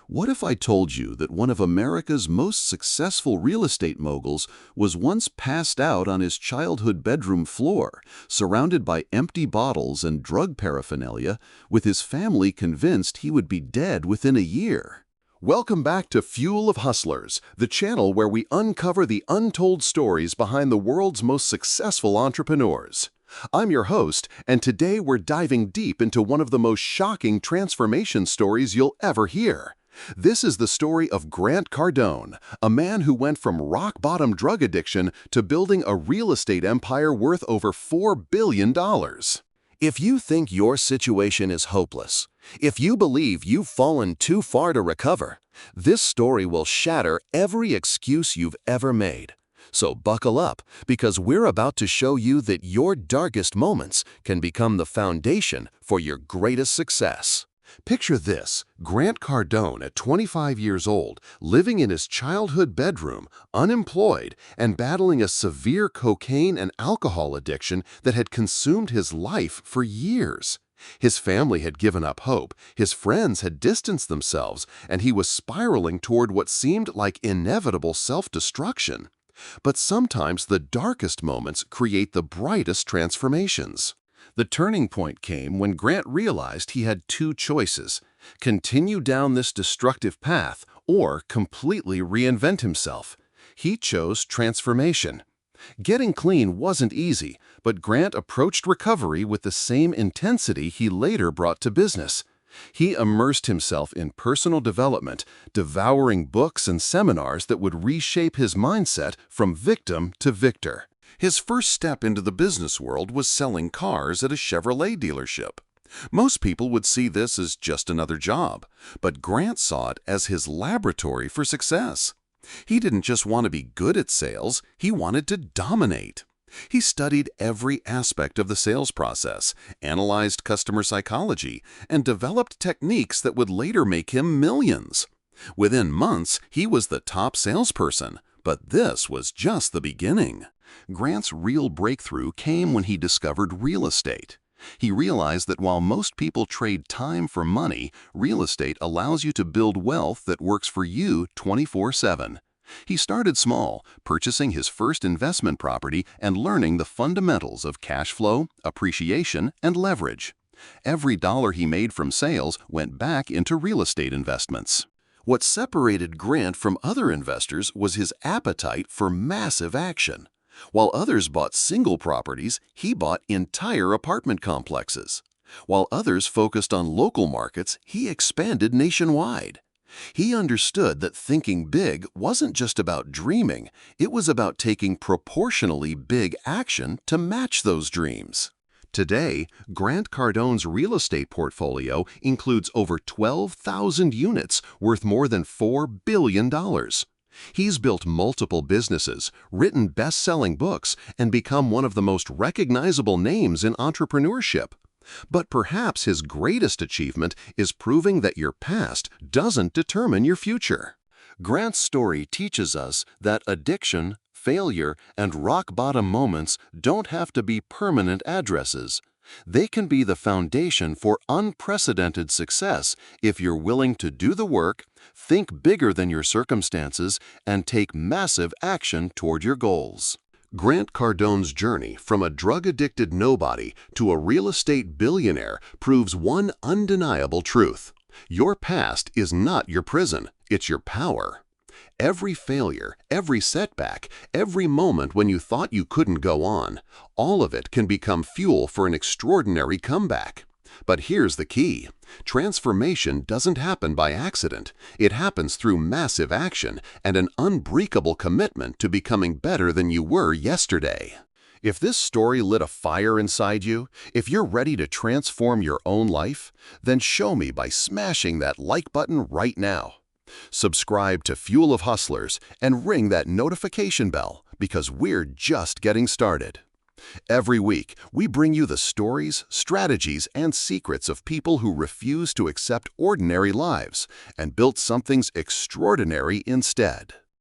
What if I told you that one of America's most successful real estate moguls was once passed out on his childhood bedroom floor, surrounded by empty bottles and drug paraphernalia, with his family convinced he would be dead within a year? Welcome back to Fuel of Hustlers, the channel where we uncover the untold stories behind the world's most successful entrepreneurs. I'm your host, and today we're diving deep into one of the most shocking transformation stories you'll ever hear. This is the story of Grant Cardone, a man who went from rock-bottom drug addiction to building a real estate empire worth over $4 billion. If you think your situation is hopeless, if you believe you've fallen too far to recover, this story will shatter every excuse you've ever made. So buckle up, because we're about to show you that your darkest moments can become the foundation for your greatest success. Picture this: Grant Cardone at 25 years old, living in his childhood bedroom, unemployed, and battling a severe cocaine and alcohol addiction that had consumed his life for years. His family had given up hope, his friends had distanced themselves, and he was spiraling toward what seemed like inevitable self-destruction. But sometimes the darkest moments create the brightest transformations. The turning point came when Grant realized he had two choices: continue down this destructive path or completely reinvent himself. He chose transformation. Getting clean wasn't easy, but Grant approached recovery with the same intensity he later brought to business. He immersed himself in personal development, devouring books and seminars that would reshape his mindset from victim to victor. His first step into the business world was selling cars at a Chevrolet dealership. Most people would see this as just another job, but Grant saw it as his laboratory for success. He didn't just want to be good at sales, he wanted to dominate. He studied every aspect of the sales process, analyzed customer psychology, and developed techniques that would later make him millions. Within months, he was the top salesperson, but this was just the beginning. Grant's real breakthrough came when he discovered real estate. He realized that while most people trade time for money, real estate allows you to build wealth that works for you 24/7. He started small, purchasing his first investment property and learning the fundamentals of cash flow, appreciation, and leverage. Every dollar he made from sales went back into real estate investments. What separated Grant from other investors was his appetite for massive action. While others bought single properties, he bought entire apartment complexes. While others focused on local markets, he expanded nationwide. He understood that thinking big wasn't just about dreaming, it was about taking proportionally big action to match those dreams. Today, Grant Cardone's real estate portfolio includes over 12,000 units worth more than $4 billion. He's built multiple businesses, written best-selling books, and become one of the most recognizable names in entrepreneurship. But perhaps his greatest achievement is proving that your past doesn't determine your future. Grant's story teaches us that addiction, failure, and rock-bottom moments don't have to be permanent addresses. They can be the foundation for unprecedented success if you're willing to do the work, think bigger than your circumstances, and take massive action toward your goals. Grant Cardone's journey from a drug-addicted nobody to a real estate billionaire proves one undeniable truth: your past is not your prison, it's your power. Every failure, every setback, every moment when you thought you couldn't go on, all of it can become fuel for an extraordinary comeback. But here's the key: transformation doesn't happen by accident. It happens through massive action and an unbreakable commitment to becoming better than you were yesterday. If this story lit a fire inside you, if you're ready to transform your own life, then show me by smashing that like button right now. Subscribe to Fuel of Hustlers and ring that notification bell, because we're just getting started. Every week, we bring you the stories, strategies, and secrets of people who refuse to accept ordinary lives and built something extraordinary instead.